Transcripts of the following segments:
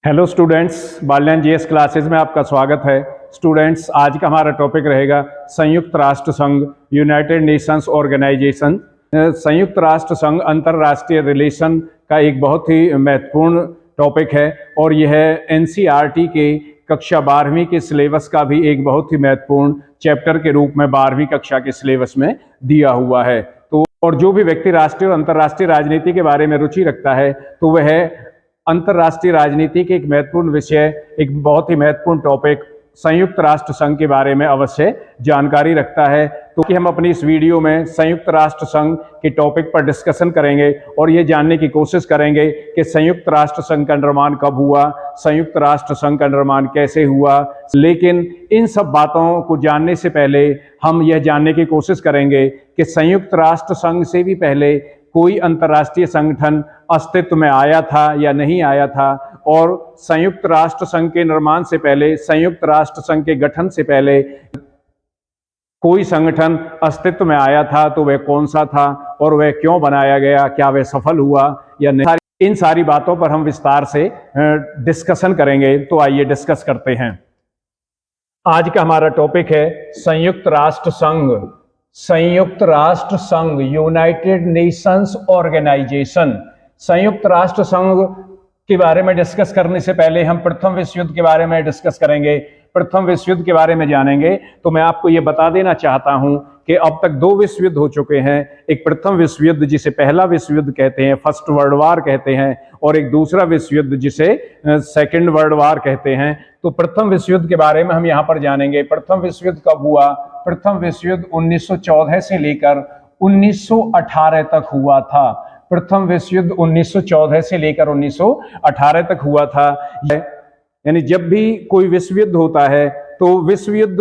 Hello students, Balyan GS classes में आपका स्वागत है। स्टूडेंट्स, आज का हमारा टॉपिक रहेगा संयुक्त राष्ट्र संघ, यूनाइटेड नेशंस ऑर्गेनाइजेशन। संयुक्त राष्ट्र संघ अंतर्राष्ट्रीय रिलेशन का एक बहुत ही महत्वपूर्ण टॉपिक है और यह एनसीईआरटी के कक्षा 12वीं के सिलेबस का भी एक बहुत ही महत्वपूर्ण चैप्टर के रूप में 12वीं कक्षा के सिलेबस में दिया हुआ है। तो और जो भी व्यक्ति राष्ट्रीय और अंतर्राष्ट्रीय राजनीति के बारे में रुचि रखता है तो वह अंतर्राष्ट्रीय राजनीति के एक महत्वपूर्ण विषय, एक बहुत ही महत्वपूर्ण टॉपिक संयुक्त राष्ट्र संघ के बारे में अवश्य जानकारी रखता है। तो कि हम अपनी इस वीडियो में संयुक्त राष्ट्र संघ के टॉपिक पर डिस्कशन करेंगे और ये जानने की कोशिश करेंगे कि संयुक्त राष्ट्र संघ का निर्माण कब हुआ, संयुक्त राष्ट्र संघ का निर्माण कैसे हुआ। लेकिन इन सब बातों को जानने से पहले हम यह जानने की कोशिश करेंगे कि संयुक्त राष्ट्र संघ से भी पहले कोई अंतर्राष्ट्रीय संगठन अस्तित्व में आया था या नहीं आया था, और संयुक्त राष्ट्र संघ के निर्माण से पहले, संयुक्त राष्ट्र संघ के गठन से पहले कोई संगठन अस्तित्व में आया था तो वह कौन सा था और वह क्यों बनाया गया, क्या वह सफल हुआ या नहीं। इन सारी बातों पर हम विस्तार से डिस्कशन करेंगे। तो आइए डिस्कस करते हैं। आज का हमारा टॉपिक है संयुक्त राष्ट्र संघ। संयुक्त राष्ट्र संघ, यूनाइटेड नेशंस ऑर्गेनाइजेशन। संयुक्त राष्ट्र संघ के बारे में डिस्कस करने से पहले हम प्रथम विश्व युद्ध के बारे में डिस्कस करेंगे, प्रथम विश्व युद्ध के बारे में जानेंगे। तो मैं आपको ये बता देना चाहता हूं कि अब तक 2 विश्व युद्ध हो चुके हैं। एक प्रथम विश्व युद्ध जिसे पहला विश्व युद्ध कहते हैं, फर्स्ट वर्ल्ड वार कहते हैं, और एक दूसरा विश्व युद्ध जिसे सेकंड वर्ल्ड वार कहते हैं। तो प्रथम विश्व युद्ध के बारे में हम यहाँ पर जानेंगे। प्रथम विश्व युद्ध कब हुआ? प्रथम विश्व युद्ध 1914 से लेकर 1918 तक हुआ था। प्रथम विश्व युद्ध 1914 से लेकर 1918 तक हुआ था। यानी जब भी कोई विश्व युद्ध होता है तो विश्व युद्ध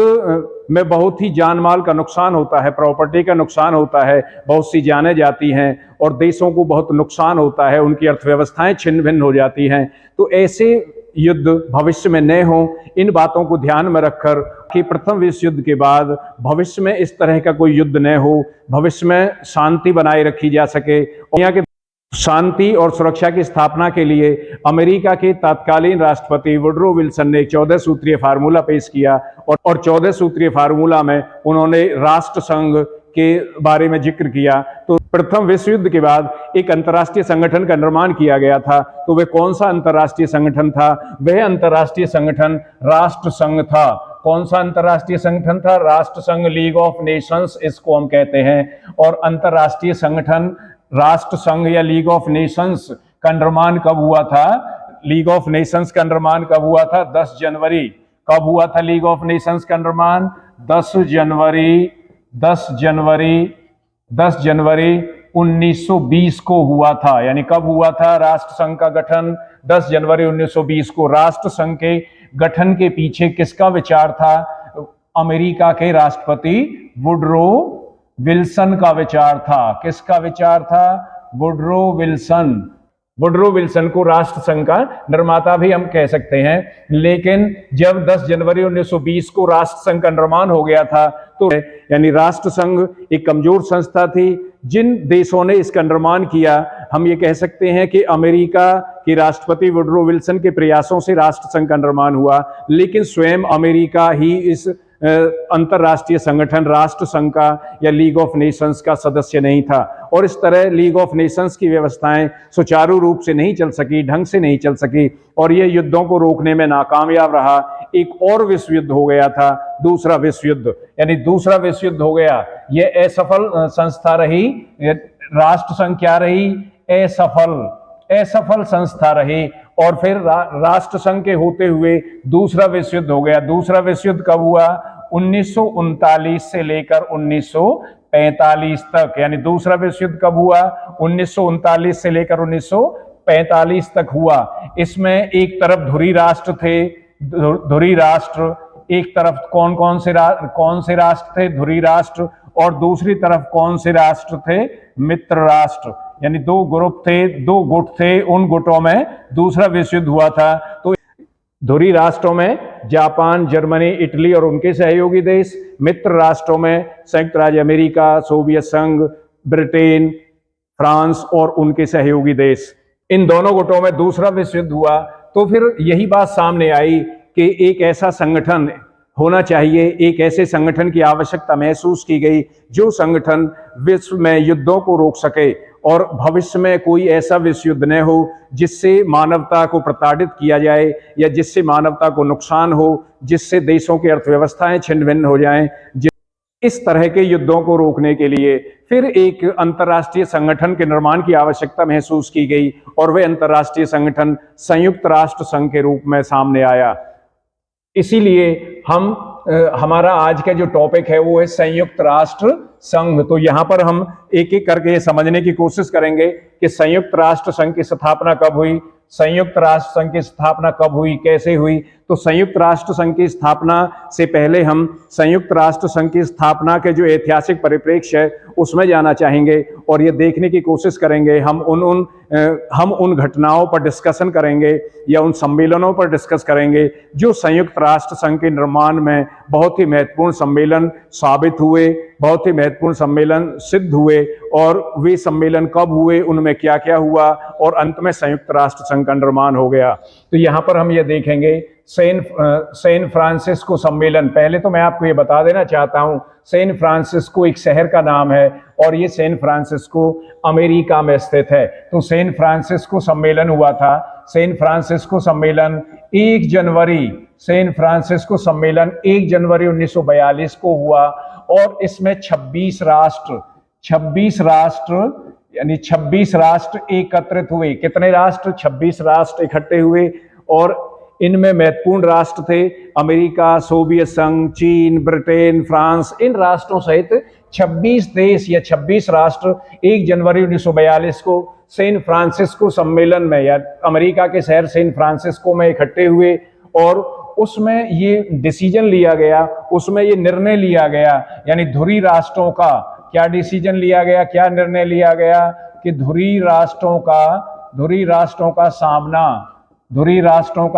में बहुत ही जान माल का नुकसान होता है, प्रॉपर्टी का नुकसान होता है, बहुत सी जानें जाती हैं और देशों को बहुत नुकसान होता है, उनकी अर्थव्यवस्थाएं छिन्न भिन्न हो जाती हैं। तो ऐसे युद्ध भविष्य में न हो, इन बातों को ध्यान में रखकर कि प्रथम विश्व युद्ध के बाद भविष्य में इस तरह का कोई युद्ध न हो, भविष्य में शांति बनाए रखी जा सके। और यहाँ के शांति और सुरक्षा की स्थापना के लिए अमेरिका के तत्कालीन राष्ट्रपति वुडरो विल्सन ने 14 सूत्रीय फार्मूला पेश किया और 14 सूत्रीय फार्मूला में उन्होंने राष्ट्र संघ के बारे में जिक्र किया। तो प्रथम विश्व युद्ध के बाद एक अंतर्राष्ट्रीय संगठन का निर्माण किया गया था। तो वह कौन सा अंतर्राष्ट्रीय संगठन था? वह अंतर्राष्ट्रीय संगठन राष्ट्र संघ था। कौन सा अंतर्राष्ट्रीय संगठन था? राष्ट्र संघ, लीग ऑफ नेशंस इसको हम कहते हैं। और अंतर्राष्ट्रीय संगठन राष्ट्र संघ या लीग ऑफ नेशंस का निर्माण कब हुआ था? लीग ऑफ नेशंस का निर्माण कब हुआ था? 10 जनवरी। कब हुआ था लीग ऑफ नेशंस का निर्माण? 10 जनवरी 1920 को हुआ था। यानी कब हुआ था राष्ट्र संघ का गठन? 10 जनवरी 1920 को। राष्ट्र संघ के गठन के पीछे किसका विचार था? अमेरिका के राष्ट्रपति वुडरो विल्सन का विचार था। किसका विचार था? Woodrow Wilson. वुडरो विल्सन को राष्ट्र संघ का निर्माता भी हम कह सकते हैं। लेकिन जब 10 जनवरी 1920 को राष्ट्र संघ का निर्माण हो गया था तो यानी राष्ट्र संघ एक कमजोर संस्था थी। जिन देशों ने इसका निर्माण किया, हम ये कह सकते हैं कि अमेरिका के राष्ट्रपति वुडरो विल्सन के प्रयासों से राष्ट्र संघ का निर्माण हुआ, लेकिन स्वयं अमेरिका ही इस अंतर्राष्ट्रीय संगठन राष्ट्र संघ का या लीग ऑफ नेशंस का सदस्य नहीं था। और इस तरह लीग ऑफ नेशंस की व्यवस्थाएं सुचारू रूप से नहीं चल सकी, ढंग से नहीं चल सकी, और ये युद्धों को रोकने में नाकामयाब रहा। एक और विश्व युद्ध हो गया था, दूसरा विश्व युद्ध। यानी दूसरा विश्व युद्ध हो गया, ये असफल संस्था रही। राष्ट्र संघ क्या रही? असफल संस्था रही। और फिर राष्ट्र संघ के होते हुए दूसरा विश्व युद्ध हो गया। दूसरा विश्व युद्ध कब हुआ? 1939 से लेकर 1945 तक। यानी दूसरा विश्व युद्ध कब हुआ? 1939 से लेकर 1945 तक हुआ। इसमें एक तरफ धुरी राष्ट्र थे, धुरी राष्ट्र। एक तरफ कौन से राष्ट्र थे? धुरी राष्ट्र। और दूसरी तरफ कौन से राष्ट्र थे? मित्र राष्ट्र। यानी 2 ग्रुप थे, 2 गुट थे। उन गुटों में दूसरा विश्व युद्ध हुआ था। तो धुरी राष्ट्रों में जापान, जर्मनी, इटली और उनके सहयोगी देश। मित्र राष्ट्रों में संयुक्त राज्य अमेरिका, सोवियत संघ, ब्रिटेन, फ्रांस और उनके सहयोगी देश। इन दोनों गुटों में दूसरा विश्व युद्ध हुआ। तो फिर यही बात सामने आई कि एक ऐसा संगठन होना चाहिए, एक ऐसे संगठन की आवश्यकता महसूस की गई जो संगठन विश्व में युद्धों को रोक सके और भविष्य में कोई ऐसा विश्व युद्ध न हो जिससे मानवता को प्रताड़ित किया जाए या जिससे मानवता को नुकसान हो, जिससे देशों की अर्थव्यवस्थाएं छिन्न भिन्न हो जाएं। इस तरह के युद्धों को रोकने के लिए फिर एक अंतर्राष्ट्रीय संगठन के निर्माण की आवश्यकता महसूस की गई और वह अंतर्राष्ट्रीय संगठन संयुक्त राष्ट्र संघ के रूप में सामने आया। इसीलिए हमारा आज का जो टॉपिक है वो है संयुक्त राष्ट्र संघ। तो यहाँ पर हम एक एक करके ये समझने की कोशिश करेंगे कि संयुक्त राष्ट्र संघ की स्थापना कब हुई, संयुक्त राष्ट्र संघ की स्थापना कब हुई, कैसे हुई। तो संयुक्त राष्ट्र संघ की स्थापना से पहले हम संयुक्त राष्ट्र संघ की स्थापना के जो ऐतिहासिक परिप्रेक्ष्य है उसमें जाना चाहेंगे और ये देखने की कोशिश करेंगे। हम उन घटनाओं पर डिस्कशन करेंगे या उन सम्मेलनों पर डिस्कस करेंगे जो संयुक्त राष्ट्र संघ के निर्माण में बहुत ही महत्वपूर्ण सम्मेलन साबित हुए, बहुत ही महत्वपूर्ण सम्मेलन सिद्ध हुए और वे सम्मेलन कब हुए, उनमें क्या क्या हुआ और अंत में संयुक्त राष्ट्र संघ का निर्माण हो गया। तो यहाँ पर हम ये देखेंगे सैन फ्रांसिस्को सम्मेलन। पहले तो मैं आपको ये बता देना चाहता हूँ, सैन फ्रांसिस्को एक शहर का नाम है और ये सैन फ्रांसिस्को अमेरिका में स्थित है। तो सैन फ्रांसिस्को सम्मेलन हुआ था। सैन फ्रांसिस्को सम्मेलन 1 जनवरी 1942 को हुआ और इसमें 26 राष्ट्र यानी 26 राष्ट्र एकत्रित हुए। कितने राष्ट्र? 26 राष्ट्र इकट्ठे हुए और इनमें महत्वपूर्ण राष्ट्र थे अमेरिका, सोवियत संघ, चीन, ब्रिटेन, फ्रांस। इन राष्ट्रों सहित 26 देश या 26 राष्ट्र 1 जनवरी 1942 को सैन फ्रांसिस्को सम्मेलन में या अमेरिका के शहर सैन फ्रांसिस्को में इकट्ठे हुए और उसमें ये डिसीजन लिया गया, उसमें ये निर्णय लिया गया, यानी धुरी राष्ट्रों का क्या डिसीजन लिया गया, क्या निर्णय लिया गया कि धुरी राष्ट्रों का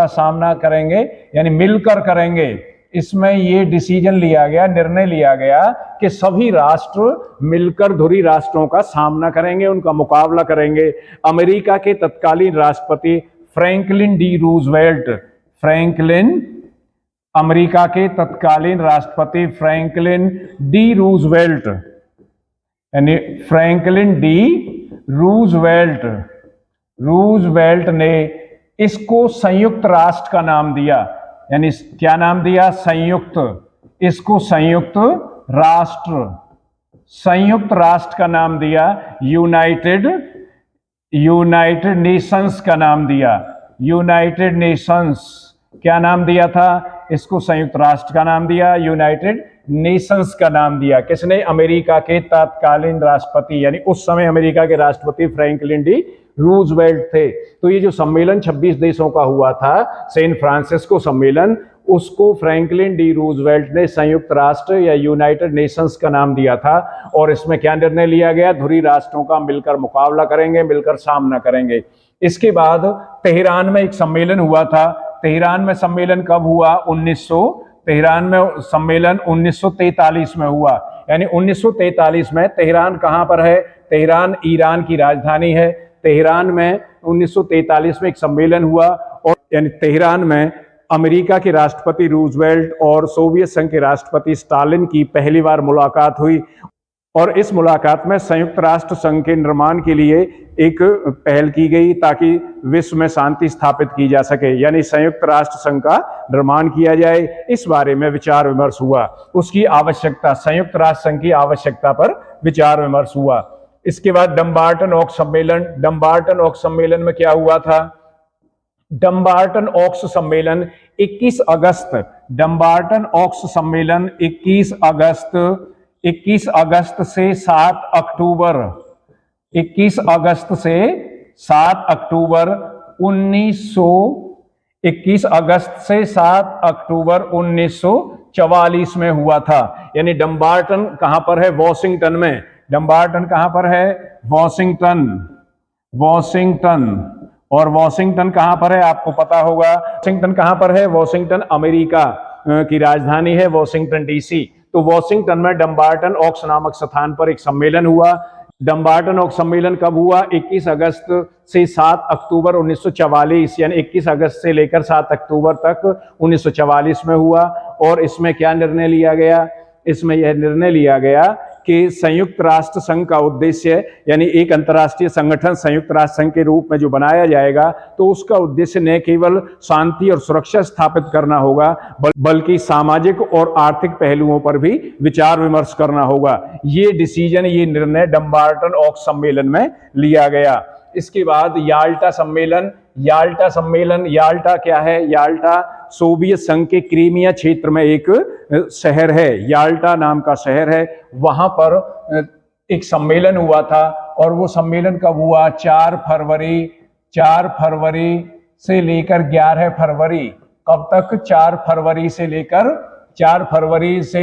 सामना करेंगे, यानी मिलकर करेंगे। इसमें ये डिसीजन लिया गया, निर्णय लिया गया कि सभी राष्ट्र मिलकर धुरी राष्ट्रों का सामना करेंगे, उनका मुकाबला करेंगे। अमेरिका के तत्कालीन राष्ट्रपति अमेरिका के तत्कालीन राष्ट्रपति फ्रैंकलिन डी रूजवेल्ट ने इसको संयुक्त राष्ट्र का नाम दिया। यानी क्या नाम दिया? इसको संयुक्त राष्ट्र का नाम दिया। यूनाइटेड नेशंस का नाम दिया। यूनाइटेड नेशंस क्या नाम दिया था? इसको संयुक्त राष्ट्र का नाम दिया, यूनाइटेड नेशंस का नाम दिया। किसने? अमेरिका के तत्कालीन राष्ट्रपति, यानी उस समय अमेरिका के राष्ट्रपति फ्रैंकलिन डी रूजवेल्ट थे। तो ये जो सम्मेलन 26 देशों का हुआ था, सैन फ्रांसिस्को सम्मेलन, उसको फ्रैंकलिन डी रूजवेल्ट ने संयुक्त राष्ट्र या यूनाइटेड नेशंस का नाम दिया था और इसमें क्या निर्णय लिया गया? धुरी राष्ट्रों का मिलकर मुकाबला करेंगे, मिलकर सामना करेंगे। इसके बाद तेहरान में एक सम्मेलन हुआ था। तेहरान में सम्मेलन कब हुआ? 1943 में हुआ। यानी 1943 में तेहरान कहाँ पर है? तेहरान ईरान की राजधानी है। तेहरान में 1943 में एक सम्मेलन हुआ और यानी तेहरान में अमेरिका के राष्ट्रपति रूजवेल्ट और सोवियत संघ के राष्ट्रपति स्टालिन की पहली बार मुलाकात हुई और इस मुलाकात में संयुक्त राष्ट्र संघ के निर्माण के लिए एक पहल की गई ताकि विश्व में शांति स्थापित की जा सके, यानी संयुक्त राष्ट्र संघ का निर्माण किया जाए। इस बारे में विचार विमर्श हुआ, उसकी आवश्यकता, संयुक्त राष्ट्र संघ की आवश्यकता पर विचार विमर्श हुआ। इसके बाद डम्बार्टन ऑक्स सम्मेलन में क्या हुआ था? डम्बार्टन ऑक्स सम्मेलन 21 अगस्त से 7 अक्टूबर 1944 में हुआ था। यानी डम्बार्टन कहां पर है? वॉशिंगटन में। डम्बार्टन कहां पर है? वॉशिंगटन। और वॉशिंगटन कहां पर है? आपको पता होगा वॉशिंगटन कहां पर है? वॉशिंगटन अमेरिका की राजधानी है, वॉशिंगटन डीसी। तो वॉशिंगटन में डम्बार्टन ऑक्स नामक स्थान पर एक सम्मेलन हुआ डम्बार्टन ओक सम्मेलन कब हुआ? 21 अगस्त से 7 अक्टूबर 1944, यानी 21 अगस्त से लेकर 7 अक्टूबर तक 1944 में हुआ। और इसमें क्या निर्णय लिया गया? इसमें यह निर्णय लिया गया कि संयुक्त राष्ट्र संघ का उद्देश्य, यानी एक अंतर्राष्ट्रीय संगठन संयुक्त राष्ट्र संघ के रूप में जो बनाया जाएगा, तो उसका उद्देश्य न केवल शांति और सुरक्षा स्थापित करना होगा, बल्कि सामाजिक और आर्थिक पहलुओं पर भी विचार विमर्श करना होगा। ये डिसीजन, ये निर्णय डम्बार्टन ओक सम्मेलन में लिया गया। इसके बाद याल्टा सम्मेलन। याल्टा क्या है? याल्टा सोवियत संघ के क्रीमिया क्षेत्र में एक शहर है, याल्टा नाम का शहर है। वहां पर एक सम्मेलन हुआ था, और वो सम्मेलन कब हुआ? 4 फरवरी से लेकर 11 फरवरी। कब तक? 4 फरवरी से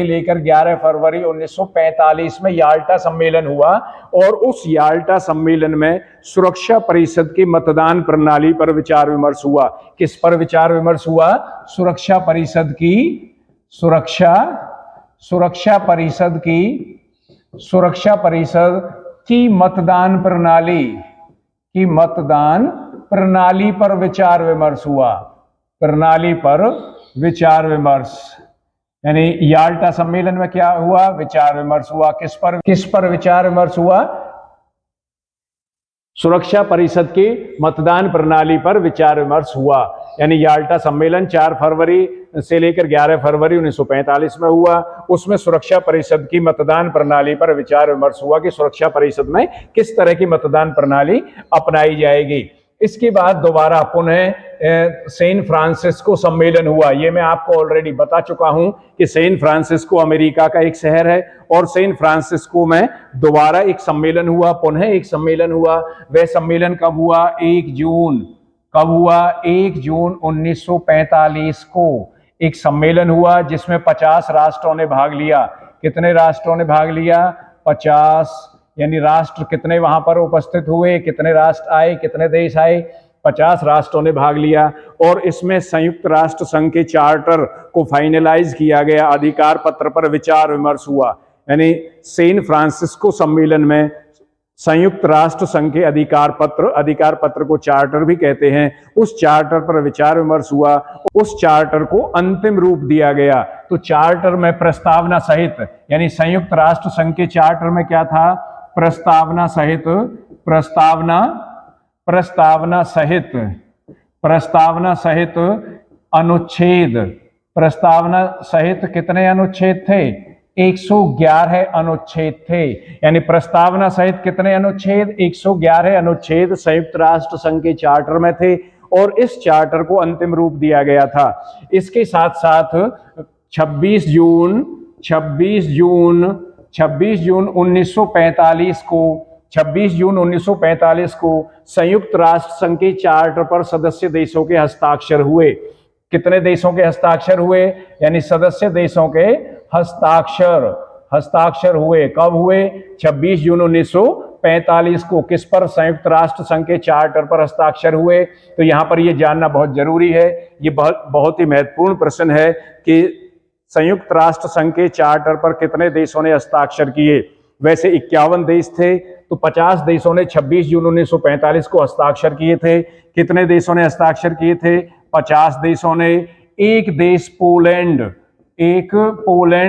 लेकर 11 फरवरी 1945 में याल्टा सम्मेलन हुआ। और उस याल्टा सम्मेलन में सुरक्षा परिषद की मतदान प्रणाली पर विचार विमर्श हुआ। किस पर विचार विमर्श हुआ? सुरक्षा परिषद की मतदान प्रणाली पर विचार विमर्श हुआ। यानी याल्टा सम्मेलन में क्या हुआ? विचार विमर्श हुआ। किस पर विचार विमर्श हुआ? सुरक्षा परिषद की मतदान प्रणाली पर विचार विमर्श हुआ। यानी याल्टा सम्मेलन 4 फरवरी से लेकर 11 फरवरी 1945 में हुआ। उसमें सुरक्षा परिषद की मतदान प्रणाली पर विचार विमर्श हुआ कि सुरक्षा परिषद में किस तरह की मतदान प्रणाली अपनाई जाएगी। इसके बाद दोबारा पुनः सैन फ्रांसिस्को सम्मेलन हुआ। ये मैं आपको ऑलरेडी बता चुका हूं कि सैन फ्रांसिस्को अमेरिका का एक शहर है, और सैन फ्रांसिस्को में दोबारा एक सम्मेलन हुआ, पुनः एक सम्मेलन हुआ। वह सम्मेलन कब हुआ? 1 जून 1945 को एक सम्मेलन हुआ, जिसमें 50 राष्ट्रों ने भाग लिया। कितने राष्ट्रों ने भाग लिया? 50। यानी राष्ट्र कितने वहां पर उपस्थित हुए? कितने राष्ट्र आए? कितने देश आए? 50 राष्ट्रों ने भाग लिया। और इसमें संयुक्त राष्ट्र संघ के चार्टर को फाइनलाइज किया गया, अधिकार पत्र पर विचार विमर्श हुआ। यानी सैन फ्रांसिस्को सम्मेलन में संयुक्त राष्ट्र संघ के अधिकार पत्र को चार्टर भी कहते हैं, उस चार्टर पर विचार विमर्श हुआ। उस चार्टर को अंतिम रूप दिया गया। तो चार्टर में प्रस्तावना सहित, यानी संयुक्त राष्ट्र संघ के चार्टर में क्या था? प्रस्तावना सहित कितने अनुच्छेद थे? 111 अनुच्छेद थे। यानी प्रस्तावना सहित कितने अनुच्छेद? 111 अनुच्छेद संयुक्त राष्ट्र संघ के चार्टर में थे, और इस चार्टर को अंतिम रूप दिया गया था। इसके साथ साथ 26 जून 1945 को संयुक्त राष्ट्र संघ के चार्टर पर सदस्य देशों के हस्ताक्षर हुए। कितने देशों के हस्ताक्षर हुए? यानी सदस्य देशों के हस्ताक्षर हुए। कब हुए? 26 जून 1945 को। किस पर? संयुक्त राष्ट्र संघ के चार्टर पर हस्ताक्षर हुए। तो यहां पर यह जानना बहुत जरूरी है, ये बहुत ही महत्वपूर्ण प्रश्न है कि संयुक्त राष्ट्र संघ के चार्टर पर कितने देशों ने हस्ताक्षर किए। वैसे 51 देश थे, तो 50 देशों ने 26 जून 1945 को हस्ताक्षर किए थे। कितने देशों ने हस्ताक्षर किए थे? 50 देशों ने। एक देश पोलैंड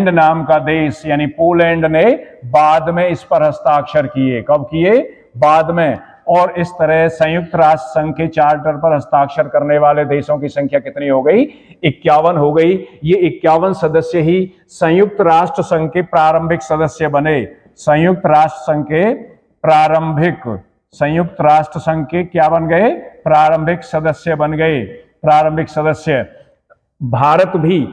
नाम का देश, यानी पोलैंड ने बाद में इस पर हस्ताक्षर किए। कब किए? बाद में। और इस तरह संयुक्त राष्ट्र संघ के चार्टर पर हस्ताक्षर करने वाले देशों की संख्या कितनी हो गई? 51 हो गई। ये 51 सदस्य ही संयुक्त राष्ट्र संघ के प्रारंभिक सदस्य बने। संयुक्त राष्ट्र संघ के क्या बन गए? प्रारंभिक सदस्य बन गए। भारत भी।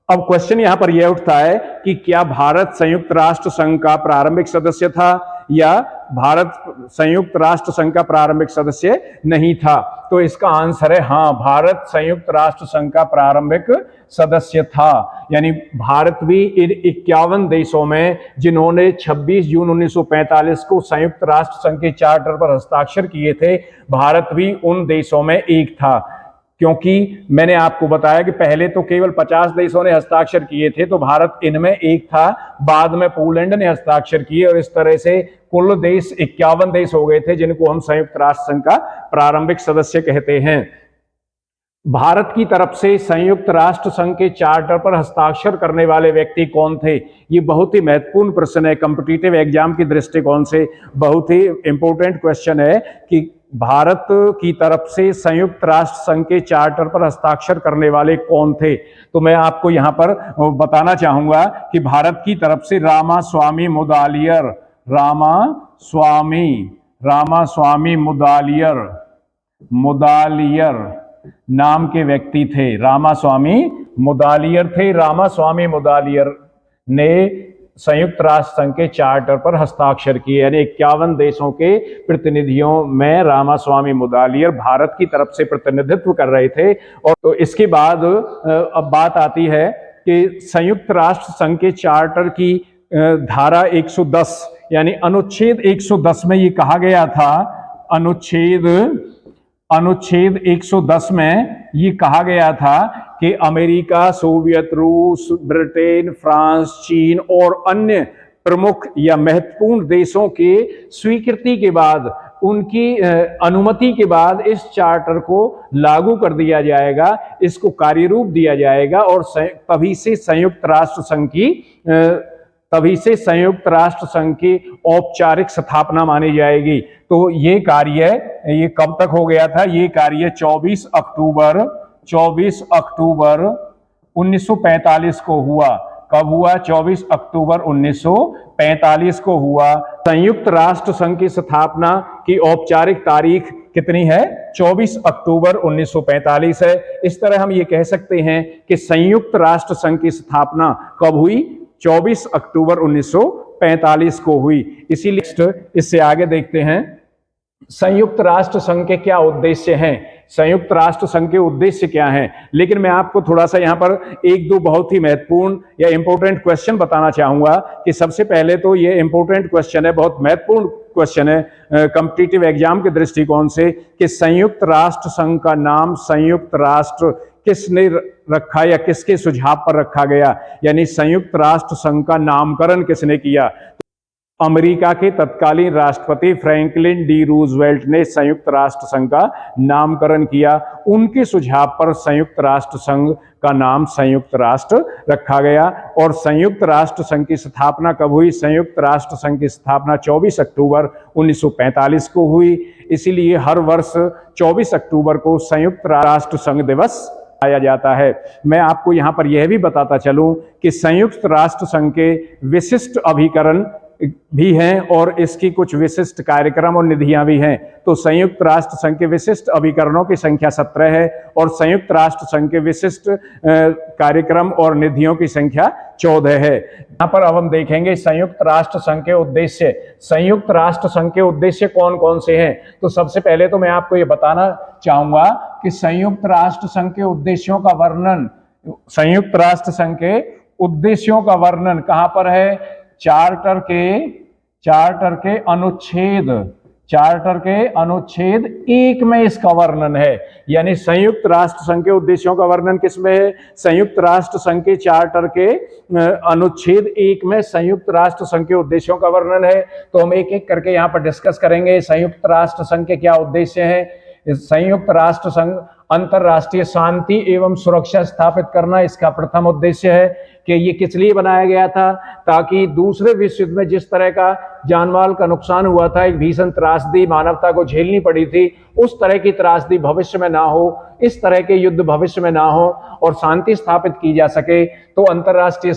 अब क्वेश्चन यहां पर यह उठता है कि क्या भारत संयुक्त राष्ट्र संघ का प्रारंभिक सदस्य था, या भारत संयुक्त राष्ट्र संघ का प्रारंभिक सदस्य नहीं था? तो इसका आंसर है हाँ, भारत संयुक्त राष्ट्र संघ का प्रारंभिक सदस्य था। यानी भारत भी इन 51 देशों में जिन्होंने 26 जून 1945 को संयुक्त राष्ट्र संघ के चार्टर पर हस्ताक्षर किए थे, भारत भी उन देशों में एक था। क्योंकि मैंने आपको बताया कि पहले तो केवल 50 देशों ने हस्ताक्षर किए थे, तो भारत इनमें एक था, बाद में पोलैंड ने हस्ताक्षर किए और इस तरह से कुल देश 51 देश हो गए थे जिनको हम संयुक्त राष्ट्र संघ का प्रारंभिक सदस्य कहते हैं। भारत की तरफ से संयुक्त राष्ट्र संघ के चार्टर पर हस्ताक्षर करने वाले व्यक्ति कौन थे? ये बहुत ही महत्वपूर्ण प्रश्न है, कॉम्पिटिटिव एग्जाम की दृष्टिकोण से बहुत ही इंपॉर्टेंट क्वेश्चन है कि भारत की तरफ से संयुक्त राष्ट्र संघ के चार्टर पर हस्ताक्षर करने वाले कौन थे। तो मैं आपको यहाँ पर बताना चाहूंगा कि भारत की तरफ से रामास्वामी मुदालियर नाम के व्यक्ति थे। रामास्वामी मुदालियर ने संयुक्त राष्ट्र संघ के चार्टर पर हस्ताक्षर किए, यानी 51 देशों के प्रतिनिधियों में रामास्वामी मुदालियर भारत की तरफ से प्रतिनिधित्व कर रहे थे। और तो इसके बाद अब बात आती है कि संयुक्त राष्ट्र संघ के चार्टर की धारा 110 यानी अनुच्छेद 110 में ये कहा गया था, अनुच्छेद 110 में ये कहा गया था कि अमेरिका, सोवियत रूस, ब्रिटेन, फ्रांस, चीन और अन्य प्रमुख या महत्वपूर्ण देशों के स्वीकृति के बाद, उनकी अनुमति के बाद इस चार्टर को लागू कर दिया जाएगा, इसको कार्यरूप दिया जाएगा और तभी से संयुक्त राष्ट्र संघ की औपचारिक स्थापना मानी जाएगी। तो ये कार्य ये कब तक हो गया था? ये कार्य 24 अक्टूबर 1945 को हुआ। कब हुआ? 24 अक्टूबर 1945 को हुआ। संयुक्त राष्ट्र संघ की स्थापना की औपचारिक तारीख कितनी है? 24 अक्टूबर 1945 है। इस तरह हम ये कह सकते हैं कि संयुक्त राष्ट्र संघ की स्थापना कब हुई? 24 अक्टूबर 1945 को हुई। इसीलिए इससे आगे देखते हैं संयुक्त राष्ट्र संघ के क्या उद्देश्य हैं, संयुक्त राष्ट्र संघ के उद्देश्य क्या हैं। लेकिन मैं आपको थोड़ा सा यहाँ पर एक दो बहुत ही महत्वपूर्ण या इंपॉर्टेंट क्वेश्चन बताना चाहूंगा कि सबसे पहले तो ये इंपॉर्टेंट क्वेश्चन है, बहुत महत्वपूर्ण क्वेश्चन है कॉम्पिटिटिव एग्जाम के दृष्टिकोण से कि संयुक्त राष्ट्र संघ का नाम संयुक्त राष्ट्र किसने रखा या किसके सुझाव पर रखा गया, यानी संयुक्त राष्ट्र संघ का नामकरण किसने किया। अमेरिका के तत्कालीन राष्ट्रपति फ्रैंकलिन डी रूजवेल्ट ने संयुक्त राष्ट्र संघ का नामकरण किया। उनके सुझाव पर संयुक्त राष्ट्र संघ का नाम संयुक्त राष्ट्र रखा गया। और संयुक्त राष्ट्र संघ की स्थापना कब हुई? संयुक्त राष्ट्र संघ की स्थापना 24 अक्टूबर 1945 को हुई। इसीलिए हर वर्ष 24 अक्टूबर को संयुक्त राष्ट्र संघ दिवस आया जाता है। मैं आपको यहाँ पर यह भी बताता चलूं कि संयुक्त राष्ट्र संघ के विशिष्ट अभिकरण भी हैं और इसकी कुछ विशिष्ट कार्यक्रम और निधियां भी हैं। तो संयुक्त राष्ट्र संघ के विशिष्ट अभिकरणों की संख्या 17 है और संयुक्त राष्ट्र संघ के विशिष्ट कार्यक्रम और निधियों की संख्या 14 है। यहाँ पर अब हम देखेंगे संयुक्त राष्ट्र संघ के उद्देश्य। संयुक्त राष्ट्र संघ के उद्देश्य कौन कौन से हैं? तो सबसे पहले तो मैं आपको ये बताना चाहूंगा कि संयुक्त राष्ट्र संघ के उद्देश्यों का वर्णन, संयुक्त राष्ट्र संघ के उद्देश्यों का वर्णन कहाँ पर है? चार्टर के अनुच्छेद 1 में इसका वर्णन है। यानी संयुक्त राष्ट्र संघ के उद्देश्यों का वर्णन किसमें है? संयुक्त राष्ट्र संघ के चार्टर के अनुच्छेद 1 में संयुक्त राष्ट्र संघ के उद्देश्यों का वर्णन है। तो हम एक एक करके यहाँ पर डिस्कस करेंगे। संयुक्त राष्ट्र संघ के क्या उद्देश्य हैं? संयुक्त राष्ट्र संघ अंतरराष्ट्रीय शांति एवं सुरक्षा स्थापित करना इसका प्रथम उद्देश्य है। कि ये किस लिए बनाया गया था? ताकि दूसरे विश्व युद्ध में जिस तरह का जानमाल का नुकसान हुआ था, एक भीषण त्रासदी मानवता को झेलनी पड़ी थी, उस तरह की त्रासदी भविष्य में ना हो, इस तरह के युद्ध भविष्य में ना हो और शांति स्थापित की जा सके। तो अंतरराष्ट्रीय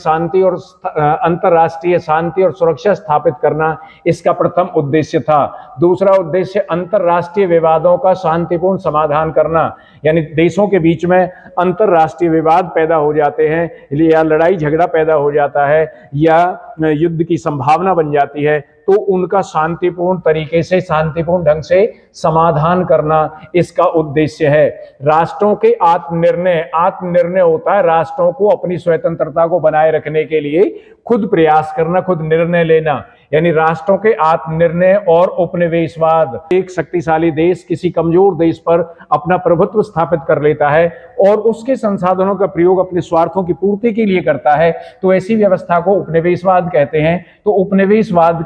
शांति और सुरक्षा स्थापित करना इसका प्रथम उद्देश्य था। दूसरा उद्देश्य अंतरराष्ट्रीय विवादों का शांतिपूर्ण समाधान करना, यानी देशों के बीच में अंतरराष्ट्रीय विवाद पैदा हो जाते हैं या लड़ाई झगड़ा पैदा हो जाता है या युद्ध की संभावना बन जाती है, तो उनका शांतिपूर्ण तरीके से, शांतिपूर्ण ढंग से समाधान करना इसका उद्देश्य है। राष्ट्रों के आत्मनिर्णय होता है राष्ट्रों को अपनी स्वतंत्रता को बनाए रखने के लिए खुद प्रयास करना, खुद निर्णय लेना, यानी राष्ट्रों के आत्मनिर्णय और उपनिवेशवाद। एक शक्तिशाली देश किसी कमजोर देश पर अपना प्रभुत्व स्थापित कर लेता है और उसके संसाधनों का प्रयोग अपने स्वार्थों की पूर्ति के लिए करता है, तो ऐसी व्यवस्था को उपनिवेशवाद कहते हैं। तो उपनिवेशवाद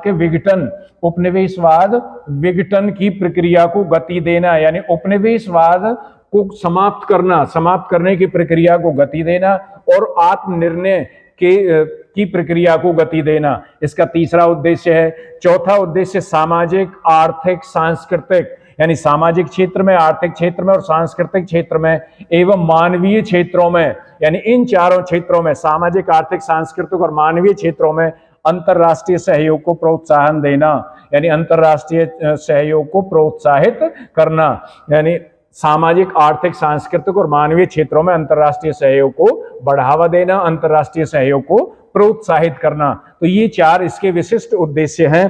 विघटन की प्रक्रिया को गति देना, यानी उपनिवेशवाद को समाप्त करने की प्रक्रिया को गति देना और आत्मनिर्णय की प्रक्रिया को गति देना, इसका तीसरा उद्देश्य है। चौथा उद्देश्य सामाजिक, आर्थिक, सांस्कृतिक, यानी सामाजिक क्षेत्र में, आर्थिक क्षेत्र में और सांस्कृतिक क्षेत्र में एवं मानवीय क्षेत्रों में, यानी इन चारों क्षेत्रों में, सामाजिक, आर्थिक, सांस्कृतिक और मानवीय क्षेत्रों में अंतरराष्ट्रीय सहयोग को प्रोत्साहन देना, यानी अंतरराष्ट्रीय सहयोग को प्रोत्साहित करना, यानी सामाजिक, आर्थिक, सांस्कृतिक और मानवीय क्षेत्रों में अंतरराष्ट्रीय सहयोग को बढ़ावा देना, अंतरराष्ट्रीय सहयोग को प्रोत्साहित करना। तो ये चार इसके विशिष्ट उद्देश्य हैं।